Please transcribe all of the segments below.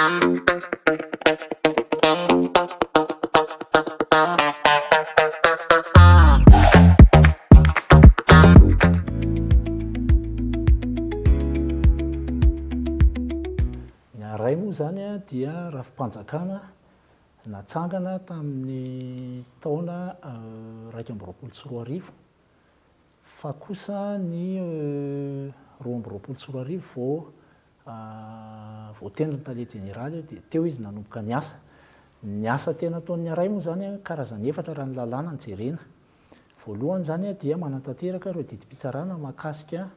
Ray moa zany a dia raha fampanjakana natsangana tamin'ny taona 2021 fa kosa ny 2022 vao tendrony tale jeneraly dia teo izy nanomboka ny asa tena ataon'ny Ray moa zany a karazany efatra raha ny lalàna ny jerena. Voalohany zany a dia manantanteraka ireo didim-pitsarana mahakasika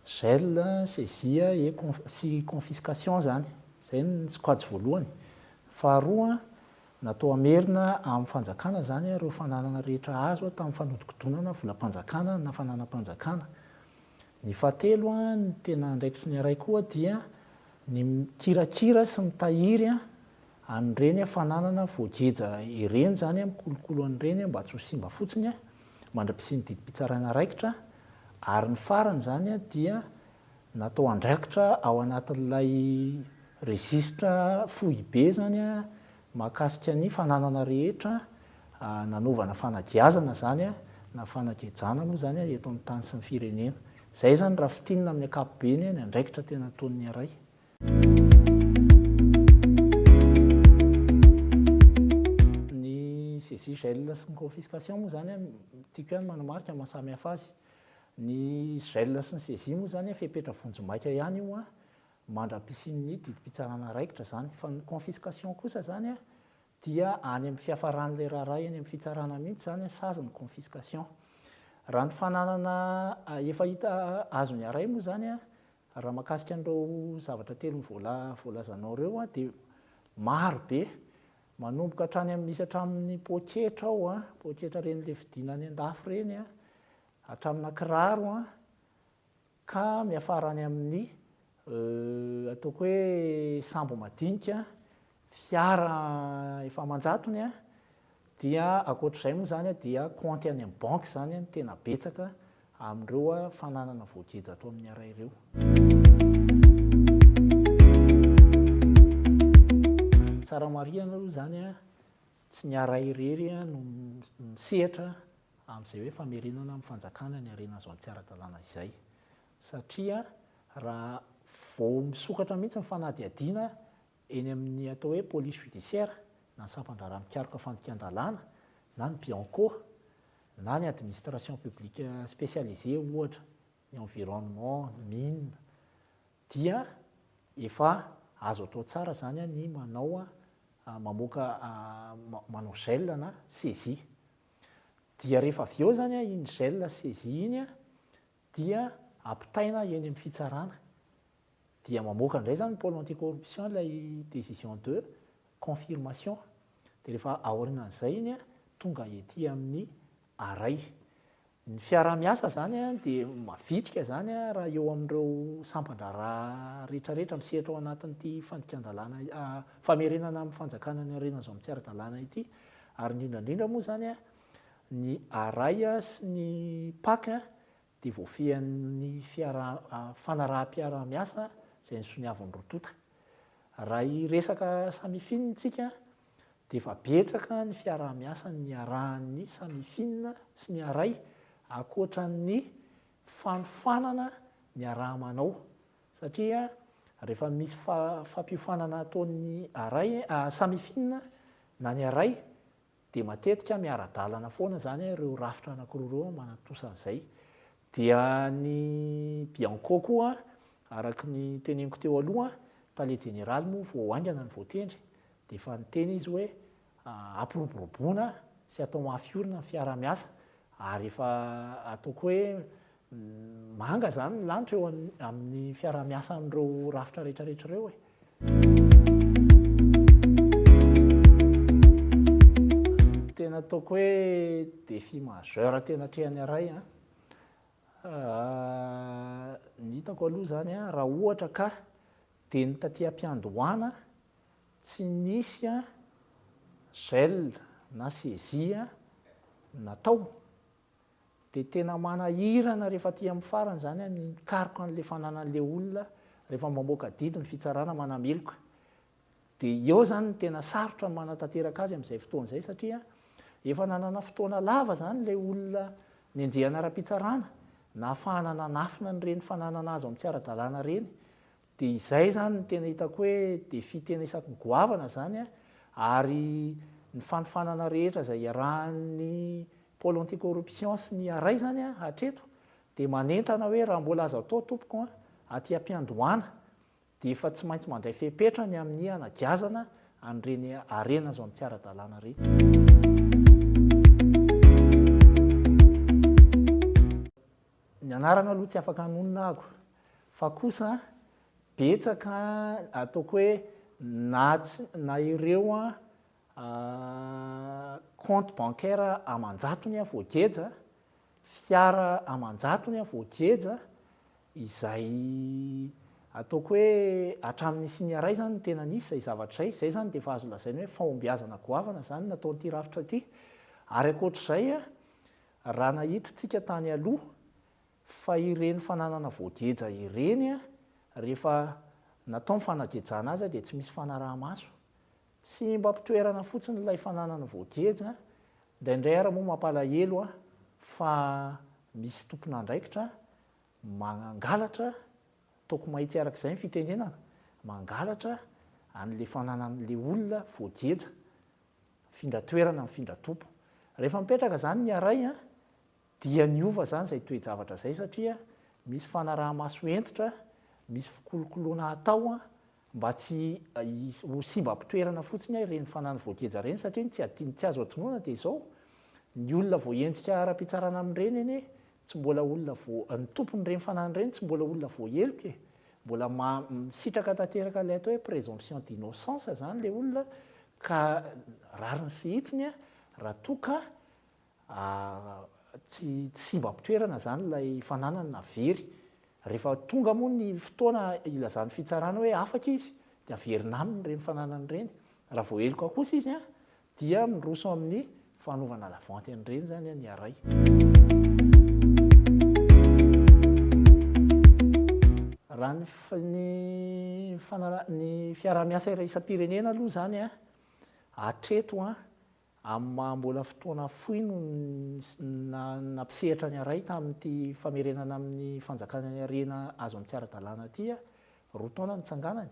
gel, saisie sy confiscation zany. Izay ny sokajy voalohany. Faharoa, natao amerina amin'ny fanjakana zany ireo fananana rehetra azo tamin'ny fanodikodonana volam-panjakana na fananam-panjakana. Ny fahatelo a ny tena andraikitry ny Ray koa dia ny mikirakira sy mitahiry an'ireny fananana voageja ireny zany mikolokolo an'ireny mba tsy ho simba fotsiny mandra-pisiany didim-pitsarana raikitra. Ary ny farany zany dia natao andraikitra ao anatin'ilay registra fohy be zany mahakasika ny fananana rehetra nanovana fanageazana zany na fanagejana moa zany eto amin'ny tany sy ny firenena. Izay zany raha fitinina amin'ny ankapobeny ny andraikitra tena ataon'ny Ray. Ny saisie, gel sy ny confiscation moa zany tiako ihany manamarika mahasamihafa azy. Ny gel sy ny saisie moa zany fepetra vonjomaika ihany io mandra-pisian'ny didim-pitsarana raikitra zany. Fa ny confiscation kosa zany dia any amin'ny fiafaran'ilay raharay any amin'ny fitsarana mihitsy zany sazy ny confiscation. Raha ny fananana efa hita azon'ny Ray moa zany raha mahakasika an'ireo zavatra telo voalazanao ireo dia maro be, manomboka hatrany misy hatramin'ny poketra ao poketra reny le vidina any an-dafy reny hatramina kiraro ka miafara any amin'ny ataoko hoe sambo madinika, fiara efa manjatony dia ankoatr'izay moa zany dia compte any amin'ny banky zany ny tena betsaka amin'ireo fananana voageja atao amin'ny Ray ireo. Tsara marihana aloha zany tsy ny Ray irery no misehatra amin'izay hoe famerenana amin'ny fanjakana ny harena azo tsy ara-dalàna izay. Satria raha vao misokatra mihitsy ny fanadihadiana eny amin'ny atao hoe police judiciaire na ny sampan-draharaha mikaroka fandikan-dalàna na ny bianco na ny administration publique spécialisée ohatra ny environnement, mine, dia efa azo atao tsara zany ny manao gel na saisie. Dia rehefa avy eo zany iny gel saisie iny dia ampitaina eny amin'ny fitsarana. Dia mamoaka indray zany pôle anticorruption ilay décision de confirmation. Dia rehefa aorianan'izay iny tonga ety amin'ny Ray. Ny fiaraha-miasa zany dia mavitrika zany raha eo amin'ireo sampan-draharaha rehetrarehetra misehatra ao anatin'ity fandikan-dalàna famerenana amin'ny fanjakana ny harena azo amin'ny tsy ara-dalàna ity. Ary indrindrandrindra moa zany ny Ray sy ny PAC dia voafehan'ny fanaraha-piaraha-miasa izay nisoniavin'ny rotota. Raha hiresaka samifinina isika dia efa betsaka ny fiaraha-miasa ny arahan'ny samifinina sy ny Ray ankoatran'ny fanofanana ny araha-manao. Satria rehefa misy fampiofanana ataon'ny samifinina na ny Ray dia matetika miara-dalana foana zany ireo rafitra anankiroa ireo manatosa an'izay. Dia ny bianco koa araka ny teneniko teo aloha tale jeneraly moa vao haingana ny voatendry dia efa niteny izy hoe ampiroboroboana sy atao mafiorina ny fiaraha-miasa ary efa ataoko hoe manga zany ny lanitra eo amin'ny fiaraha-miasa amin'ireo rafitra rehetrarehetra ireo Tena ataoko hoe défi majeur tena trehan'ny Ray ny hitako aloha zany raha ohatra ka dia ny taty am-piandohana tsy nisy gel na saisie natao dia tena manahirana rehefa aty amin'ny farany zany mikaroka an'ilay fananan'ilay olona rehefa mamoaka didy ny fitsarana manameloka. dia eo zany n tena sarotra manatanteraka azy amin'izay fotoana izay satria efa nanana fotoana lava zany lay olona ny anjehana ara-pitsarana na ahafahana nanafina nyreny fananana azy amin'ny tsy ara-dalàna reny dia izay zany ny tena hitako hoe defi tena isaky ny goavana zany ary ny fanofanana rehetra izay iarahan'ny pôle anticorruption sy ny aray zany hatreto dia manentana hoe raha mbola azo atao tompoko aty am-piandohana dia efa tsy maintsy mandray fepetrany amin'ny anagazana an'ireny arena azo amin'ny tsy ara-dalàna reny. Ny anarana aloha tsy afaka hanonona ago fa kosa betsaka ataoko hoe na ireo compte bancaire aman-jatony voageja, fiara aman-jatony voageja, izay ataoko hoe hatramin'ny sy ny aray zany ny tena nisy izay zavatra izay zany dia efa azo lazaina hoe fahombiazana goavana zany nataon'ity rafitra ity. Ary ankoatr'izay raha nahitintsika tany aloha fa ireny fananana voageja ireny rehefa natao mifanagejana azy dia tsy misy fanaraha-maso sy mba mpitoerana fotsiny ilay fananana voageja. Indraindray ary moa mampalahelo fa misy tompon'andraikitra mangalatra taoko mahitsy arak'izay ny fitenenana mangalatra an'le fananan'le olona voageja mifindra toerana mifindra tompo. Rehefa mipetraka zany ny aray dia niova zany izay toe-javatra izay satria misy fanaraha-maso entitra, misy fikolokoloana atao mba tsy ho simba mpitoerana fotsiny ireny fananana voageja ireny satria tsy azo adinoana dia izao ny olona voaenjika ara-pitsarana amin'ireny eny tsy mbola olona ny tompon'ireny fananana ireny tsy mbola olona voaheloka mbola misitraka tanteraka ilay atao hoe présomption d'innocence zany ilay olona ka rariny sy hitsiny raha toa ka tsy simba mpitoerana zany ilay fananana na very. Rehefa tonga moa ny fotoana ilazany fitsarana hoe afaka izy dia averina aminy ireny fananana ireny. Raha voaheloka kosa izy dia miroso amin'ny fanovana lavanty an'ireny zany ny aray. Raha ny fiarah-miasa iraisam-pirenena aloha zany hatreto amin'ny maha-mbola fotoana fohy no nampisehatra ny aray tamin'ity famerenana amin'ny fanjakana ny arena azo amin'ny tsy ara-dalàna ity roa taona nitsanganany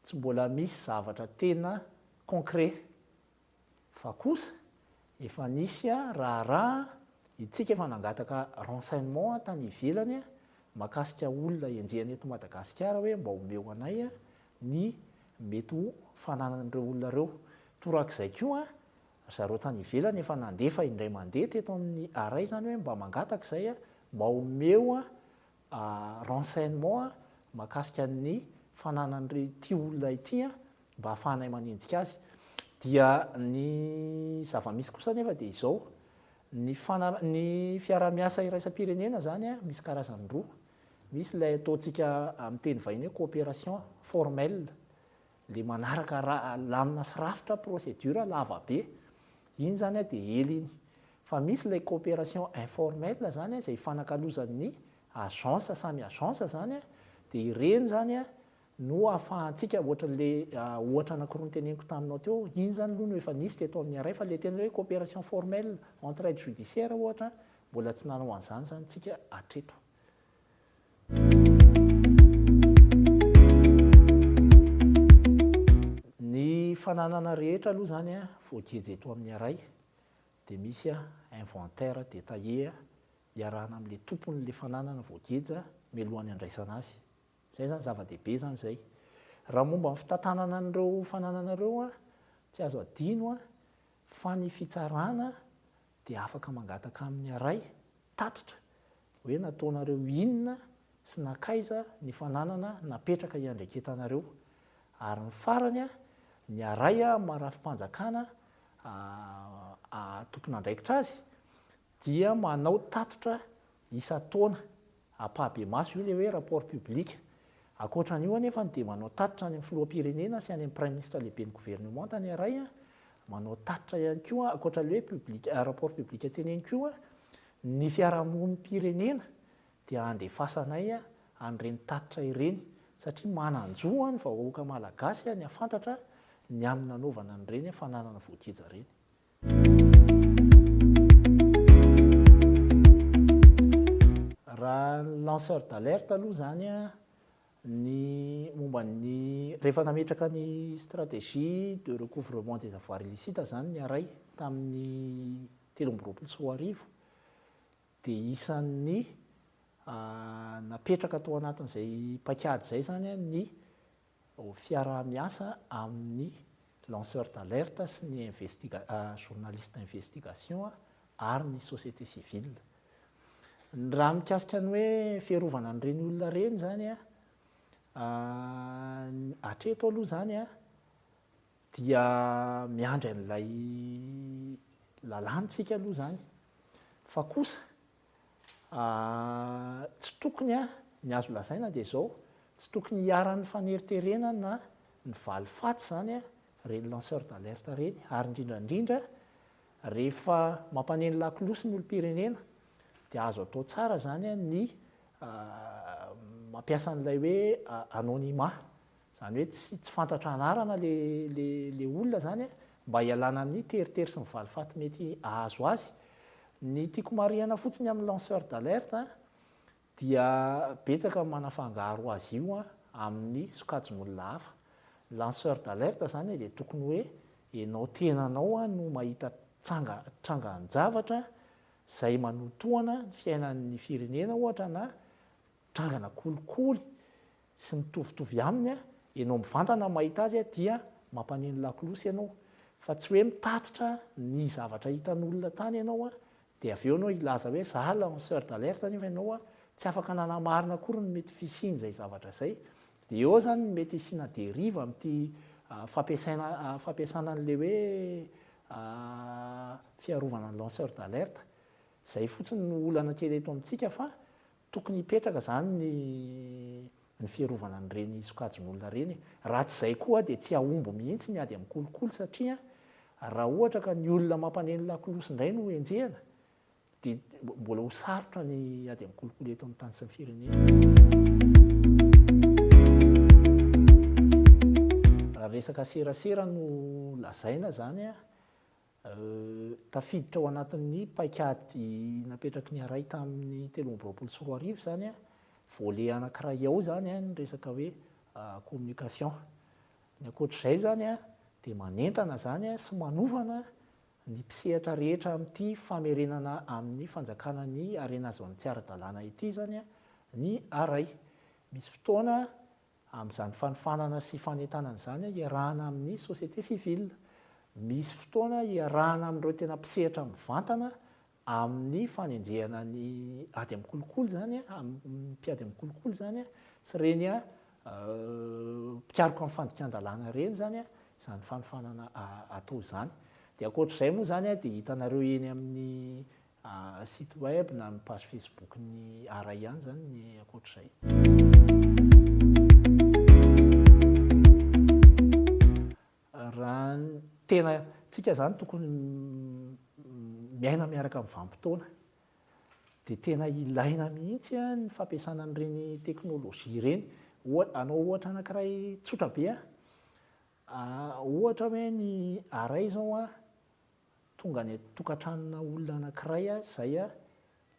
tsy mbola misy zavatra tena concret fa kosa efa nisy raha itsika efa nangataka renseignement tany ivelany mahakasika olona enjehany eto Madagasikara hoe mba homeo anay ny mety ho fananan'ireo olona ireo. Torak'izay koa zareo tany ivelany efa nandefa indray mandeha teto amin'ny aray zany hoe mba mangataka izay mba homeo renseignement mahakasika ny fananan'ity olona ity mba hahafahanay manenjika azy. Dia ny zava-misy kosa nefa dia izao ny fiarah-miasa iraisam-pirenena zany misy karazany roa. Misy ilay ataontsika amin'ny teny vahiny hoe coopération formelle, le manaraka lamina sy rafitra procédure lava be, iny zany dia ela iny. Fa misy ilay coopération informelle zany izay fanakalozan'ny agence samy agence zany dia ireny zany no ahafahantsika ohatra anankiroa ny teneniko taminao teo, iny zany aloha no efa nisy teto amin'ny aray fa ilay tena hoe coopération formelle entre aide judiciaire ohatra mbola tsy nanao an'izany zany tsika hatreto. Ny fananana rehetra aloha zany voageja eto amin'ny aray dia misy inventaire détaillé iarahana amin'ilay tompon'ilay fananana voageja mialohan'ny andraisana azy. Izay zany zava-dehibe zany izay. Raha momba ny fitantanana an'ireo fananana ireo tsy azo adino fa ny fitsarana dia afaka mangataka amin'ny aray tatitra hoe nataonareo inona sy nakaiza ny fananana napetraka iandreketanareo. Ary ny farany ny aray marafim-panjakana tompon'andraikitra azy dia manao tatitra isan-taona ampahabe maso io ilay hoe rapport public. Ankoatran'io anefa dia manao tatitra any amin'ny filoham-pirenena sy any amin'ny prime ministre lehiben'ny gouvernement tany aray manao tatitra ihany koa ankoatran'ilay hoe rapport public teneniko io ny fiarahamonimpirenena dia andefasanay an'ireny tatitra ireny satria mananjoa ny vahoaka malagasy ny afantatra ny amin'ny nanaovana an'ireny fananana voakija reny. Raha lanceur d'alerte aloha zany a ny momba ny rehefa nametraka ny stratégie de recouvrement des avoirs illicites zany ny aray tamin'ny 2023 dia isan'ny napetraka tao anatin'izay pakady izay zany a ny fiarah-miasa amin'ny lanceur d'alerte sy ny journaliste d'investigation ary ny société civile. Raha mikasika ny hoe fiarovana an'ireny olona reny zany a hatreto aloha zany a dia miandry an'ilay lalàntsika aloha zany fa kosa tsy tokony ny azo lazaina dia izao tsy tokony hiaran'ny faneriterenana na ny valifaty zany a reny lanceur d'alerte reny ary indrindrandrindra rehefa mampaneny lakolosy ny olom-pirenena dia azo atao tsara zany a ny mampiasa an'ilay hoe anonymat zany hoe tsy fantatra anarana le olona zany a mba hialana amin'ny teritery sy ny valifaty mety ahazo azy. Ny tiako marihana fotsiny amin'ny lanceur d'alerte dia betsaka manafangaro azy io amin'ny sokajin'olona hafa. Lanceur d'alerte zany dia tokony hoe ianao tenanao no mahita trangan-javatra izay manotoana ny fiainan'ny firenena ohatra na trangana kolikoly sy mitovitovy aminy ianao mivantana mahita azy dia mampaneny lakolosy ianao fa tsy hoe mitatitra ny zavatra hitan'olona tany ianao dia avy eo anao ilaza hoe za lanceur d'alerte nefa ianao tsy afaka nanamarina akory ny mety fisiany izay zavatra izay dia eo zany mety hisiana deriva amin'ity fampiasana an'ilay hoe fiarovana ny lanceur d'alerte izay fotsiny no olana kely eto amintsika fa tokony hipetraka zany ny fiarovana an'ireny sokajin'olona reny. Raha tsy izay koa dia tsy ahomby mihitsy ny ady amin'ny kolikoly satria raha ohatra ka ny olona mampaneny lakolosy indray no enjehana dia mbola ho sarotra ny ady amin'ny kolikoly eto amin'ny tany sy ny firenena. Raha resaka serasera no lazaina zany tafiditra ao anatin'ny paikady napetraky ny aray tamin'ny 2024 zany volet anankiray ao zany ny resaka hoe communication. Ny ankoatr'izay zany dia manentana zany sy manovana ny mpisehatra rehetra amin'ity famerenana amin'ny fanjakana ny harena zao ny tsy ara-dalàna ity zany ny aray. Misy fotoana amin'izany fanofanana sy fanentanana zany iarahana amin'ny société civile. Misy fotoana iarahana amin'ireo tena mpisehatra mivantana amin'ny fanenjehana ny ady amin'ny kolikoly zany amin'ny mpiady amin'ny kolikoly zany sy reny mpikaroka amin'ny fandikan-dalàna reny zany izany fanofanana atao izany. Dia ankoatr'izay moa zany dia hitanareo eny amin'ny site web na amin'ny page Facebook ny aray ihany zany ny ankoatr'izay. Raha tena tsika zany tokony miaina miaraka amin'ny vanim-potoana dia tena ilaina mihitsy ny fampiasana an'ireny teknôlôjia ireny. Anao ohatra anankiray tsotra be ohatra hoe ny aray zao tonga ny tokantranona olona anankiray izay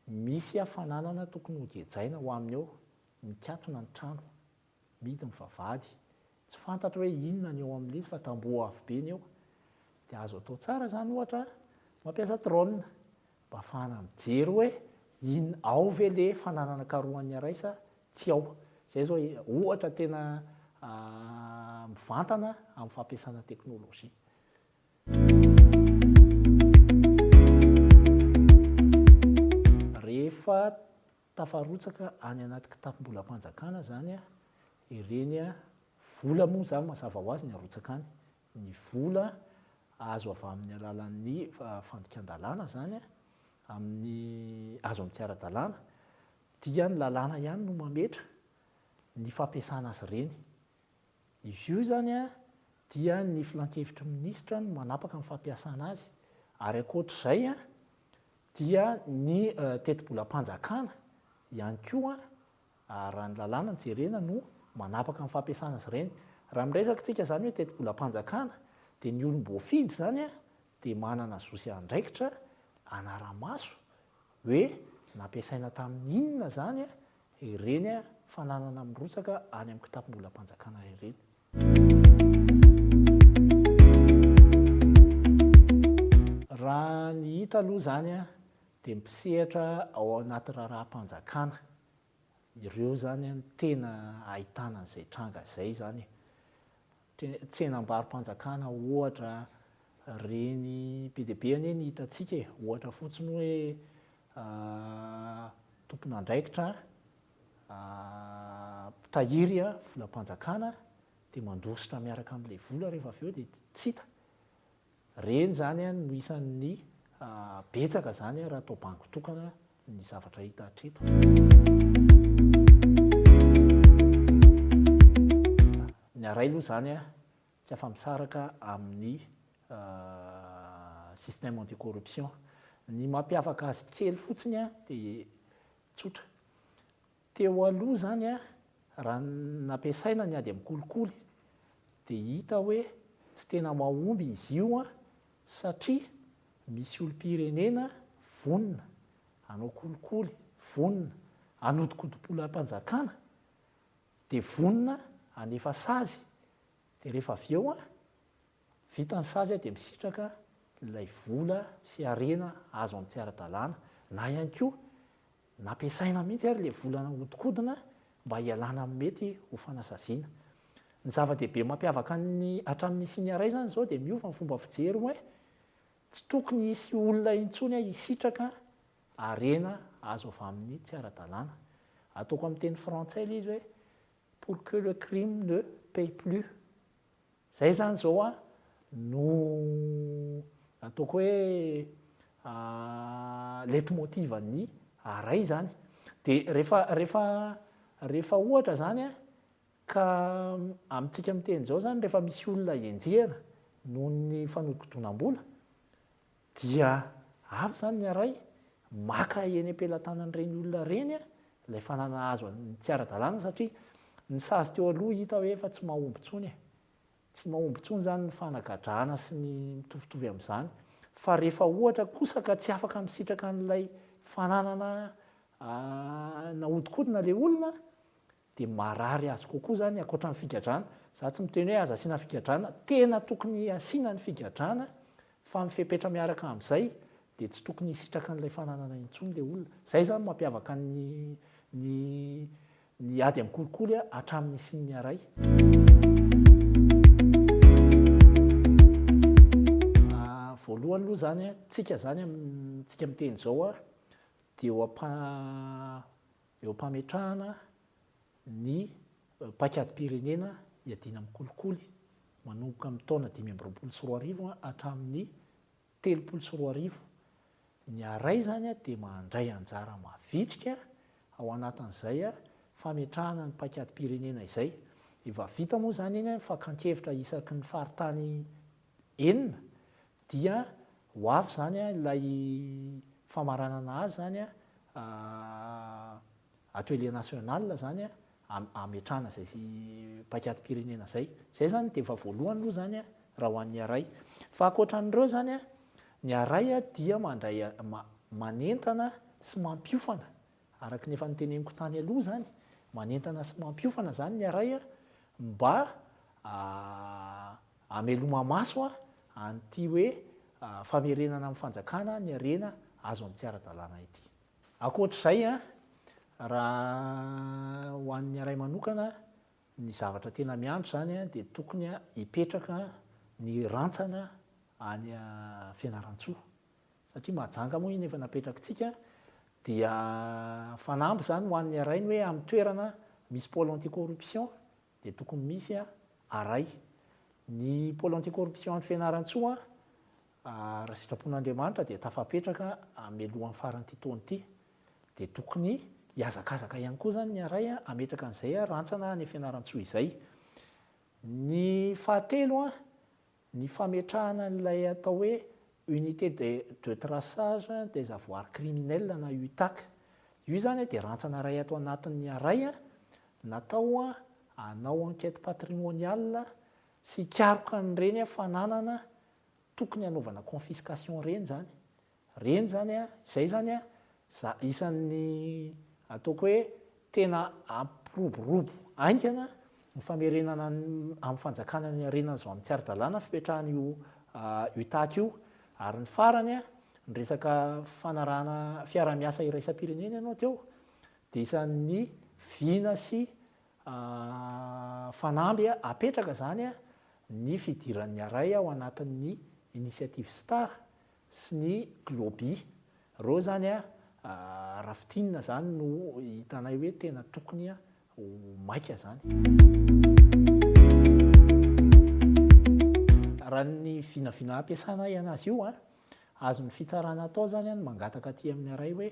misy hafananana tokony ho gejaina ho aminy eo, mikatona ny trano, midy ny vavahady, tsy fantatra hoe inona ny eo amin'ilay fa tamboho avo be ny eo. Dia azo atao tsara zany ohatra mampiasa drone mba ahafahana mijery hoe ao ve le fananana karohan'ny aray sa tsy ao. Izay zao ohatra tena mivantana amin'ny fampiasana teknôlôjia. Rehefa tafarotsaka any anaty kitapom-bolam-panjakana zany ireny vola moa zany mazava ho azy ny arotsaka any. Ny vola azo avy amin'ny alalan'ny fandikan-dalàna zany amin'ny azo amin'ny tsy ara-dalàna dia ny lalàna ihany no mametra ny fampiasana azy ireny. Izy io zany dia ny filan-kevitry minisitra no manapaka ny fampiasana azy ary ankoatr'izay dia ny teti-bolam-panjakana ihany koa raha ny lalàna ny jerena no manapaka ny fampiasana azy ireny. Raha miresaka tsika zany hoe teti-bolam-panjakana dia ny olom-boafidy zany a dia manana zosy andraikitra anara-maso hoe nampiasaina tamin'ny inona zany a ireny a fananana mirotsaka any amin'ny kitapom-bolam-panjakana ireny. Raha ny hita aloha zany a dia mpisehatra ao anaty raharaham-panjakana, ireo zany a tena ahitana an'izay tranga izay zany. Tsenam-barim-panjakana ohatra reny be dia be anie ny hitantsika e, ohatra fotsiny hoe tompon'andraikitra mpitahiry a volam-panjakana dia mandositra miaraka amin'ilay vola rehefa avy eo dia tsy hita. Reny zany a no isan'ny betsaka zany a raha atao banky tokana ny zavatra hita hatreto. Ny aray aloha zany a tsy afa-misaraka amin'ny système anti-corruption. Ny mampiavaka azy kely fotsiny a dia tsotra. Teo aloha zany a raha nampiasaina ny ady amin'ny kolikoly dia hita hoe tsy tena mahomby izy io a satria misy olom-pirenena vonona hanao kolikoly, vonona hanodikodimpolam-panjakana dia vonona hanefa sazy dia rehefa avy eo a vita ny sazy a dia misitraka ilay vola sy harena azo amin'ny tsy ara-dalàna, na ihany koa nampiasaina mihitsy ary ilay vola nahodikodina mba hialana amin'ny mety ho fanasaziana. Ny zava-dehibe mampiavaka ny hatramin'ny Siny Aray zany zao dia miova ny fomba fijery hoe tsy tokony hisy olona intsony hisitraka harena azo avy amin'ny tsy ara-dalàna. Ataoko amin'ny teny frantsay ilay izy hoe pour que le crime ne paye plus. Zay zany zao a no ataoko hoe leitmotiv ny Aray zany. Dia rehefa ohatra zany a ka amintsika miteny izao zany rehefa misy olona enjehana noho ny fanodikodonam-bola dia avy zany ny Aray maka eny am-pelantanan'ireny olona ireny a ilay fanana azo ny tsy ara-dalàna satria ny sazy teo aloha hita hoe efa tsy mahomby intsony e. Tsy mahomby intsony zany ny fanagadrana sy ny mitovitovy amin'izany. Fa rehefa ohatra kosa ka tsy afaka misitraka an'ilay fananana nahodikodina ilay olona dia marary azy kokoa zany ankoatra ny figadrana. Za tsy miteny hoe aza asiana figadrana, tena tokony asiana ny figadrana fa mifepetra miaraka amin'izay dia tsy tokony hisitraka an'ilay fananana intsony ilay olona. Zay zany mampiavaka ny ady amin'ny kolikoly hatramin'ny Siny Aray. Voalohany aloha zany a tsika zany tsika miteny izao a dia eo ampametrahana ny paikadym-pirenena hiadiana amin'ny kolikoly manomboka amin'ny taona 2024 hatramin'ny 2024. Ny Aray zany a dia mandray anjara mavitrika ao anatin'izay a fametrahana ny paikadym-pirenena izay. Efa vita moa zany iny fakan-kevitra isaky ny faritany enina dia ho avy zany a ilay famaranana azy zany a atelier national zany a ametrahana izay paikadym-pirenena izay. Zay zany dia efa voalohany aloha zany a raha ho an'ny Aray. Fa ankoatran'ireo zany a ny Aray a dia mandray manentana sy mampiofana araka ny efa noteneniko tany aloha zany, manentana sy mampiofana zany ny Aray a mba hameloma maso a an'ity hoe famerenana amin'ny fanjakana ny harena azo amin'ny tsy ara-dalàna ity. Ankoatr'izay a raha ho an'ny Aray manokana ny zavatra tena miandry zany a dia tokony hipetraka ny rantsana any Fianaratsoa satria mahajanga moa iny efa napetrakantsika dia fanampy zany ho an'ny Aray hoe amin'ny toerana misy pôle anti-corruption dia tokony misy Aray. Ny pôle anti-corruption any Fianarantsoa raha sitrapon'Andriamanitra dia tafapetraka mialohan'ny faran'ity taona ity dia tokony hiazakazaka ihany koa zany ny Aray ametraka an'izay rantsana any Fianarantsoa izay. Ny fahatelo a ny fametrahana n'ilay atao hoe unité de traçage des avoirs criminels na UTAC. Io zany dia rantsana iray ato anatin'ny Aray natao anao enquête patrimoniale sy ikaroka nyreny fananana tokony hanaovana confiscation reny zany izay zany isan'ny ataoko hoe tena ampiroborobo aingana ny famerenana amin'ny fanjakana ny arenana zao amin'ny tsy ara-dalàna fipetrahan'io tahaka io, ary ny farany ny resaka fanarahana fiara-miasa iraisam-pirenena ianao teo dia isan'ny vina sy fanamby apetraka zany ny fidiran'ny aray ao anatin'ny initiative star sy ny globi. Reo zany rafitinina zany no hitanay hoe tena tokony ho maika zany. Raha ny vinavina ampiasana anazy io azon'ny fitsarana atao zany ny mangataka aty amin'ny aray hoe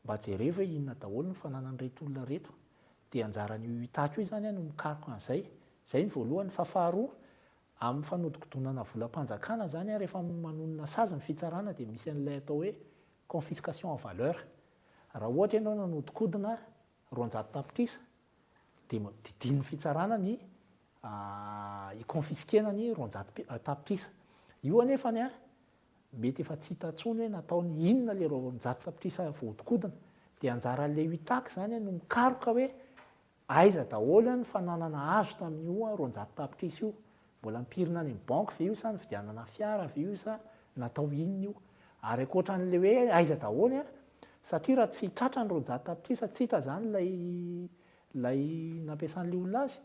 mba jereo hoe inona daholo ny fananan'ireto olona reto, dia anjaran'io tahaka io zany no mikaroka an'izay. Izay ny voalohany. Fa faharoa, amin'ny fanodikodonana volam-panjakana zany rehefa manonona sazy ny fitsarana dia misy an'ilay atao hoe confiscation en valeur. Raha ohatra ianao nanodikodina 200 tapitrisa dia didin'ny fitsarana ny iconfiskena ny 200 tapitrisa. Io anefany mety efa tsy hita intsony hoe nataony inona le 200 tapitrisa voadikodina, dia anjaran'ilay UTAC zany no mikaroka hoe aiza daholo ny fananana azo tamin'io 200 tapitrisa io, mbola mipirina any amin'ny banky ve io sa nividianana fiara ve io sa natao inona io, ary ankoatran'le hoe aiza daholo satria raha tsy tratra ny 200 tapitrisa, tsy hita zany lay nampiasan'le olona azy,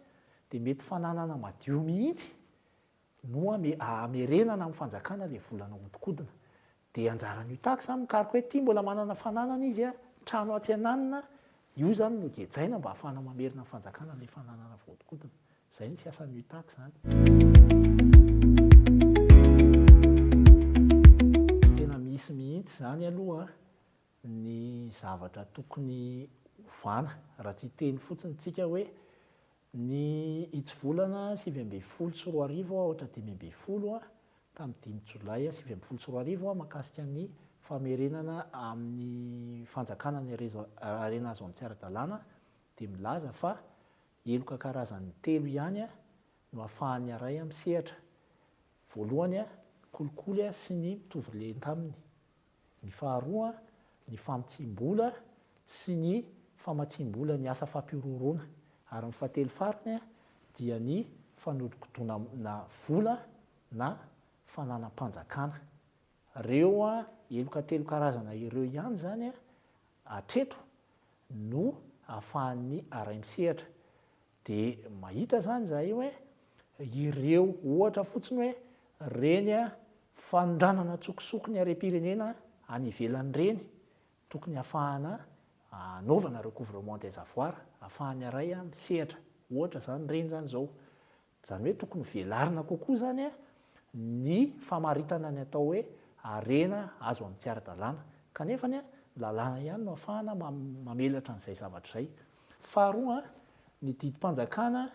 dia mety fananana madio mihitsy no amerenana amin'ny fanjakana le volana hodikodina. Dia anjaran'ny UTAC zany mikaroka hoe ity mbola manana fananana izy trano atsenanina, io zany no gejaina mba ahafahana mamerina ny fanjakana le fananana voadikodina. Izay ny fiasan'ny UTAC zany. Tena misy mihitsy zany aloha ny zavatra tokony hovana, raha tsy teny fotsiny tsika hoe ny Itsivolana 2024 ohatra 2020 tamin'ny 5 Jolay 2024 mahakasika ny famerenana amin'ny fanjakana ny arena azo amin'ny tsy ara-dalàna, dia milaza fa eloka karazany 3 ihany no ahafahan'ny aray misehatra. Voalohany kolikoly sy ny mitovy lenta aminy. Ny faharoa ny famitsim-bola sy ny famatsiam-bola ny asa fampiroroana, ary ny fahatelo farany dia ny fanodikodonana vola na fananam-panjakana. Reo eloka 3 karazana ireo ihany zany hatreto no ahafahan'ny aray misehatra. Dia mahita zany zahay hoe ireo ohatra fotsiny hoe reny fanondranana tsokisoko ny harem-pirenena any ivelan'ireny tokony ahafahana anaovana recouvrement des avoirs, ahafahan'ny aray misehatra. Ohatra zany reny zany zao, zany hoe tokony velarina kokoa zany ny famaritana ny atao hoe arena azo amin'ny tsy ara-dalàna, kanefa lalàna ihany no ahafahana mamelatra an'izay zavatra izay. Faharoa ny didim-panjakana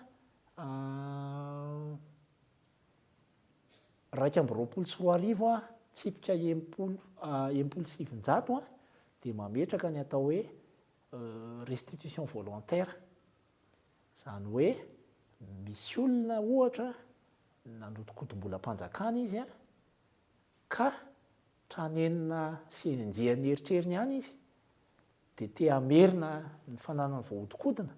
224 tsipika 700 dia mametraka ny atao hoe restitution volontaire. Zany hoe misy olona ohatra nanodikodim-bolam-panjakana izy ka tranenina sy enjehany eritreriny ihany izy, dia te hamerina ny fananana voahodikodina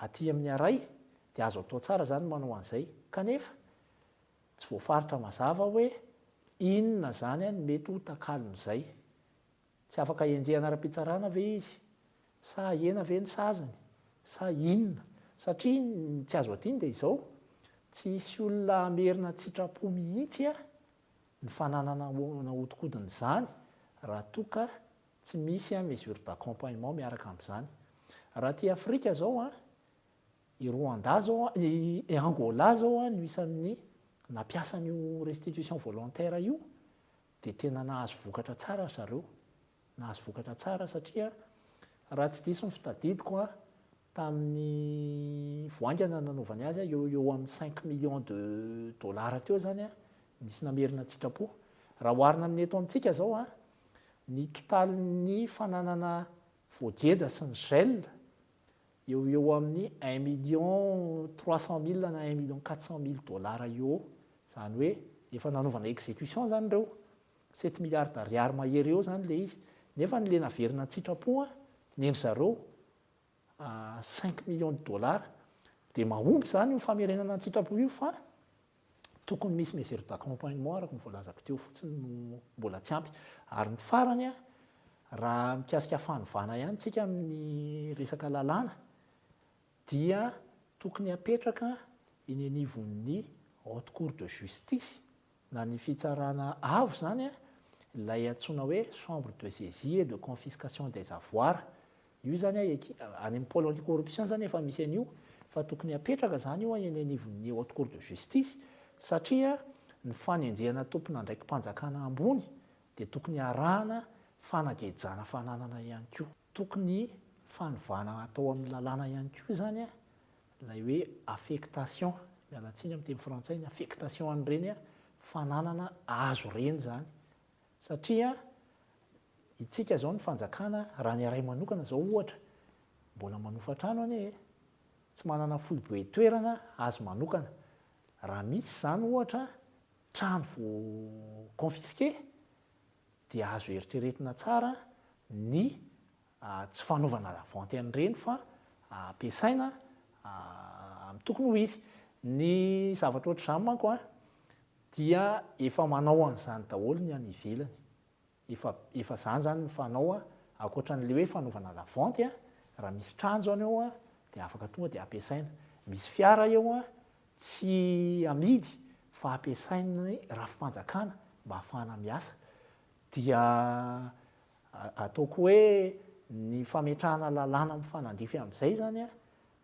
aty amin'ny aray, dia azo atao tsara zany manao an'izay, kanefa tsy voafaritra mazava hoe inona zany mety ho takalon'izay. Tsy afaka enjehana ara-pitsarana ve izy, sa ena ve ny sazany, sa inona, satria tsy azo adiny dia izao, tsy hisy olona amerina tsitrapo mihitsy ny fananana nahodikodina izany raha toa ka tsy misy mesure d'accompagnement miaraka amin'izany. Raha ty Afrika zao i Rwanda zao, i Angola zao no isan'ny nampiasa an'io restitution volontaire io, dia tena nahazo vokatra tsara zareo, nahazo vokatra tsara satria raha tsy diso ny fitadidiko tamin'ny voangana nanaovany azy eo amin'ny 5 millions de dollars teo zany nisy namerina tsitrapo. Raha oharina amin'ny eto amintsika zao ny totalin'ny fananana voageja sy ny gel eo amin'ny 1 300 000 na 1 400 000 $ eo, zany hoe efa nanovana exécution zany ireo 7 milliards d'ariary mahery eo zany le izy, nefa nyle naverina tsitrapo nendry zareo 5 millions de dollars, dia mahomby zany io famerenana tsitrapo io, fa tokony misy mesure d'accompagnement araka nyvoalazako teo fotsiny no mbola tsy ampy. Ary ny farany raha mikasika fanovana ihany tsika amin'ny resaka lalàna dia tokony hapetraka eny anivon'ny haute cour de justice na ny fitsarana avo zany ilay antsoina hoe chambre de saisie et de confiscation des avoirs. Io zany any amin'ny pôle anticorruption zany efa misy an'io, fa tokony hapetraka zany io eny anivon'ny haute cour de justice, satria ny fanenjehana tompona ndraiky mpanjakana ambony dia tokony arahana fanagejana fananana ihany koa. Tokony fanovana atao amin'ny lalàna ihany koa zany ilay hoe affectation, mialatsiny amin'ny teny frantsay ny affectation an'ireny fananana azo reny zany, satria itsika zao ny fanjakana raha ny aray manokana zao ohatra mbola manofa trano anie, tsy manana foibe toerana azo manokana, raha misy zany ohatra trano vo confisqué dia azo eritreretina tsara ny tsy fanaovana lavanty an'ireny fa ampiasaina amin'ny tokony ho izy. Ny zavatra ohatr'izany manko dia efa manao an'izany daholo ny any ivelany, efa zany zany ny fanao ankoatran'le hoe fanaovana lavanty raha misy trano zany eo dia afaka tonga dia ampiasaina, misy fiara eo tsy amidy fa ampiasainy rafim-panjakana mba hahafahana miasa, dia ataoko hoe ny fametrahana lalàna amin'ny fanandrify amin'izay zany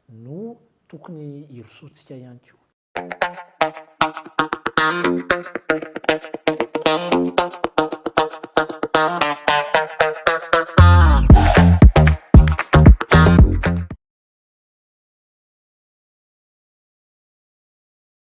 no tokony hirosoantsika ihany koa.